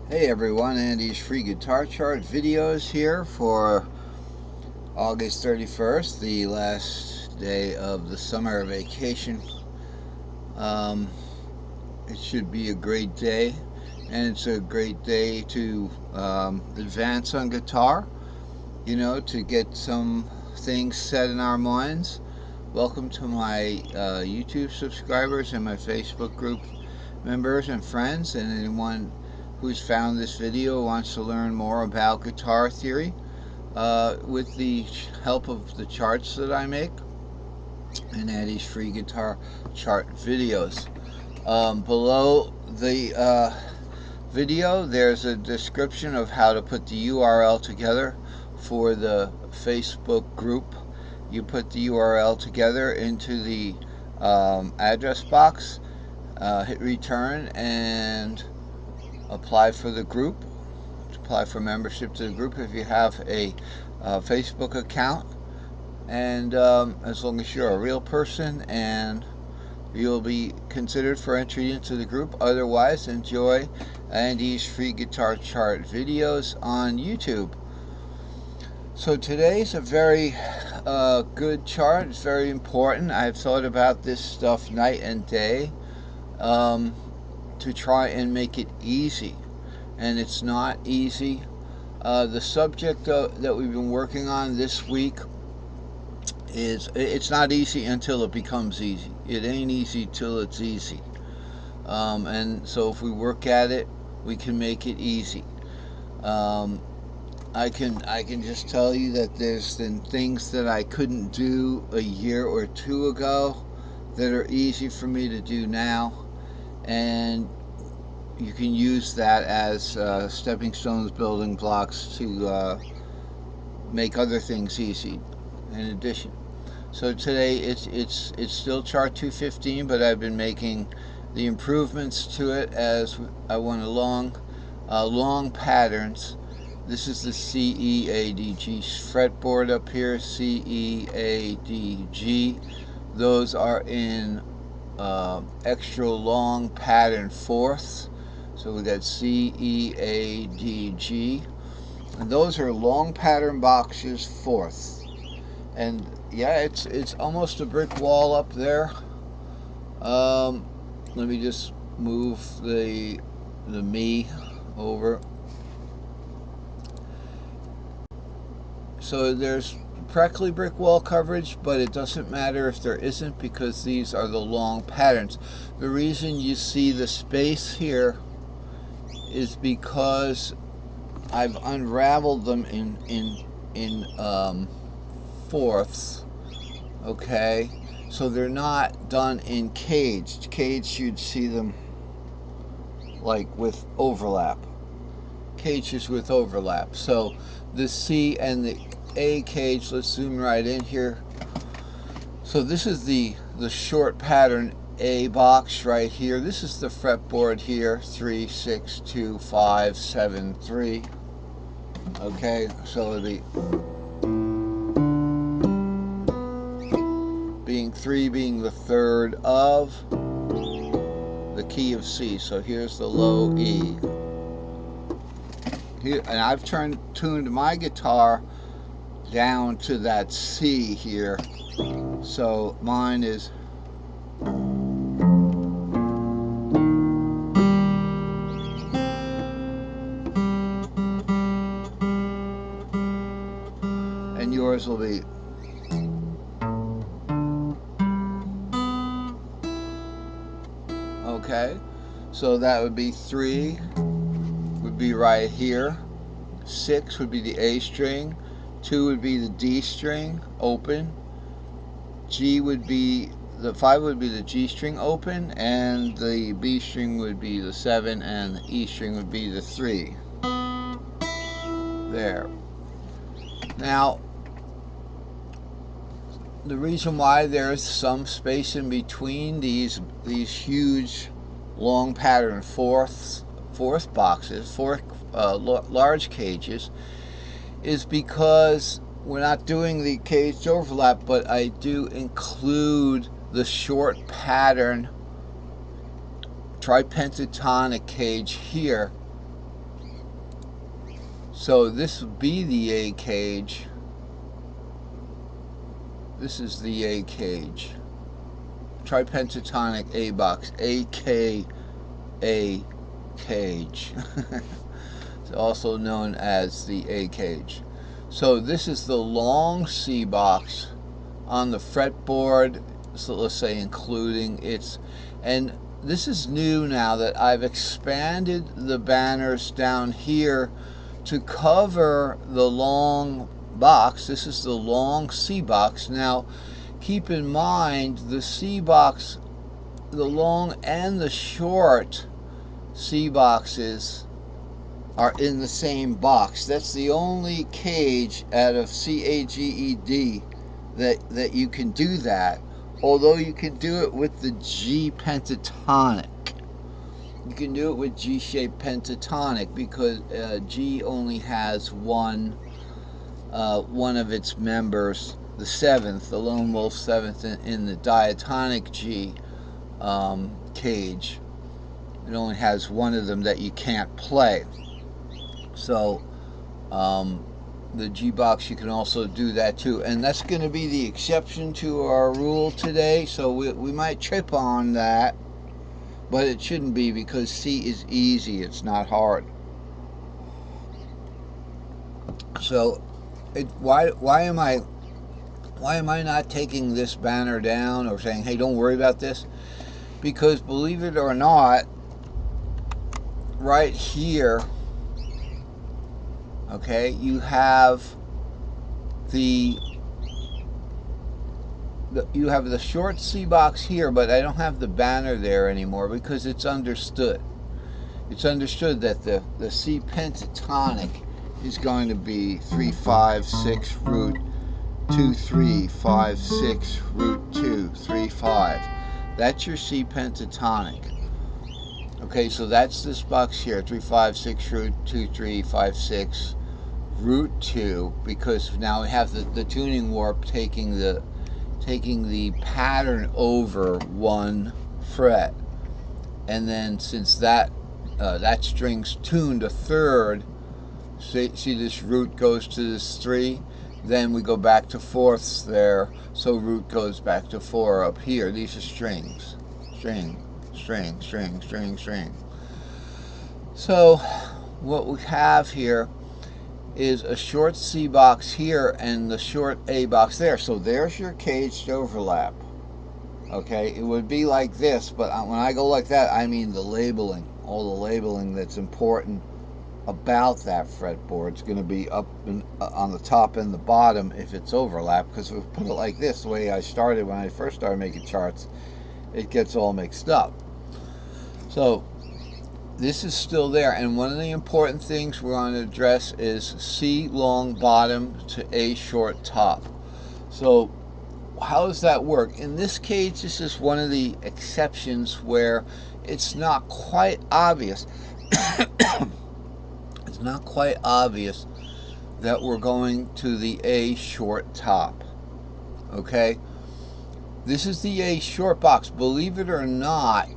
Hey everyone, Andy's free guitar chart videos here for August 31st, the last day of the summer vacation. Um, it should be a great day, and it's a great day to advance on guitar, to get some things set in our minds. Welcome to my YouTube subscribers and my Facebook group members and friends, and anyone who's found this video wants to learn more about guitar theory. With the help of the charts that I make and Andy's free guitar chart videos. Below the video, there's a description of how to put the URL together for the Facebook group. You put the URL together into the address box, hit return, and apply for the group. Apply for membership to the group if you have a Facebook account, and as long as you're a real person, and you'll be considered for entry into the group. Otherwise, enjoy Andy's free guitar chart videos on YouTube. So today's a very good chart. It's very important. I've thought about this stuff night and day um, to try and make it easy, and it's not easy. The subject that we've been working on this week it's not easy until it becomes easy. It ain't easy till it's easy. And so if we work at it, we can make it easy. Um, I can just tell you that there's been things that I couldn't do a year or two ago that are easy for me to do now, and you can use that as stepping stones, building blocks to make other things easy in addition. So today it's still chart 215, but I've been making the improvements to it as I went along. Long patterns. This is the C, E, A, D, G fretboard up here. C, E, A, D, G. Those are in extra long pattern fourths. So we got C, E, A, D, G. And those are long pattern boxes fourths. And yeah, it's almost a brick wall up there. Um, Let me just move the me over. So there's practically brick wall coverage, but it doesn't matter if there isn't, because these are the long patterns. The reason you see the space here is because I've unraveled them in fourths. Okay, so they're not done in caged. Caged, you'd see them like with overlap. Cages with overlap. So the C and the A cage, let's zoom right in here. So this is the short pattern A box right here. This is the fretboard here, 3, 6, 2, 5, 7, 3. Okay, so the being 3 being the third of the key of C. So here's the low E. Here, and I've tuned my guitar down to that C here. So mine is and yours will be okay. So that would be 3 would be right here. 6 would be the A string. 2 would be the D string open. G would be the 5 would be the G string open, and the B string would be the 7, and the E string would be the 3. There. Now, the reason why there's some space in between these huge long pattern fourth boxes, large cages, is because we're not doing the caged overlap, but I do include the short pattern tripentatonic cage here So this would be the A cage. This is the A cage. Tripentatonic A box. AKA cage. It's also known as the A cage. So this is the long C box on the fretboard. So let's say including its, and this is new now that I've expanded the banners down here to cover the long box. This is the long C box. Now keep in mind the C box, the long and the short C boxes are in the same box. That's the only cage out of CAGED that you can do that. Although you can do it with the G pentatonic. You can do it with G-shaped pentatonic because G only has one of its members, the seventh, the lone wolf seventh in the diatonic G cage. It only has one of them that you can't play. So the G box, you can also do that too, and that's going to be the exception to our rule today. So we might trip on that, but it shouldn't be because C is easy. It's not hard. So why am I not taking this banner down or saying, hey, don't worry about this? Because believe it or not, right here, okay, you have the short C box here, but I don't have the banner there anymore because it's understood. It's understood that the C pentatonic is going to be 3 5 6 root 2 3 5 6 root 2 3 5. That's your C pentatonic. Okay, so that's this box here, 3 5 6 root 2 3 5 6 root 2, because now we have the tuning warp taking the pattern over one fret, and then since that string's tuned a third, see this root goes to this 3, then we go back to fourths there, so root goes back to 4 up here. These are strings, string, string, string, string, string. So what we have here is a short C box here and the short A box there. So there's your caged overlap. Okay, it would be like this, but when I go like that, I mean the labeling, all the labeling that's important about that fretboard. It's going to be up on the top and the bottom if it's overlap, because if we put it like this, the way I started when I first started making charts, it gets all mixed up. So this is still there, and one of the important things we're going to address is C long bottom to A short top. So how does that work? In this case, this is one of the exceptions where it's not quite obvious. It's not quite obvious that we're going to the A short top. Okay? This is the A short box. Believe it or not,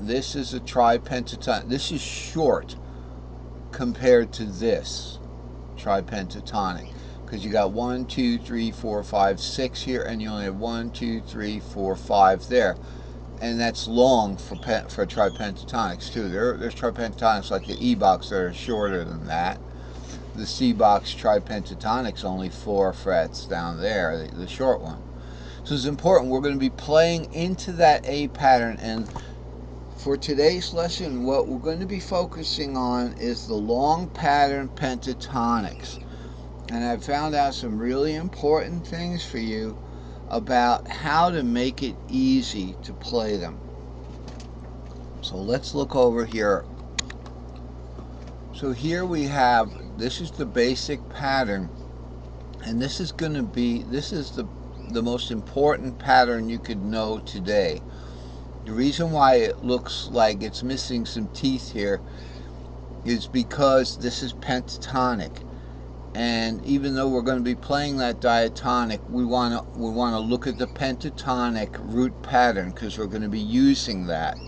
this is a tripentatonic. This is short compared to this tripentatonic, because you got 1 2 3 4 5 6 here, and you only have 1 2 3 4 5 there, and that's long for tripentatonics too. There's tripentatonics like the E box that are shorter than that. The C box tripentatonics only 4 frets down there, the short one. So it's important. We're going to be playing into that A pattern, and for today's lesson, what we're going to be focusing on is the long pattern pentatonics. And I've found out some really important things for you about how to make it easy to play them. So let's look over here. So here we have, this is the basic pattern, and this is going to be, this is the most important pattern you could know today. The reason why it looks like it's missing some teeth here is because this is pentatonic, and even though we're going to be playing that diatonic, we want to look at the pentatonic root pattern, because we're going to be using that.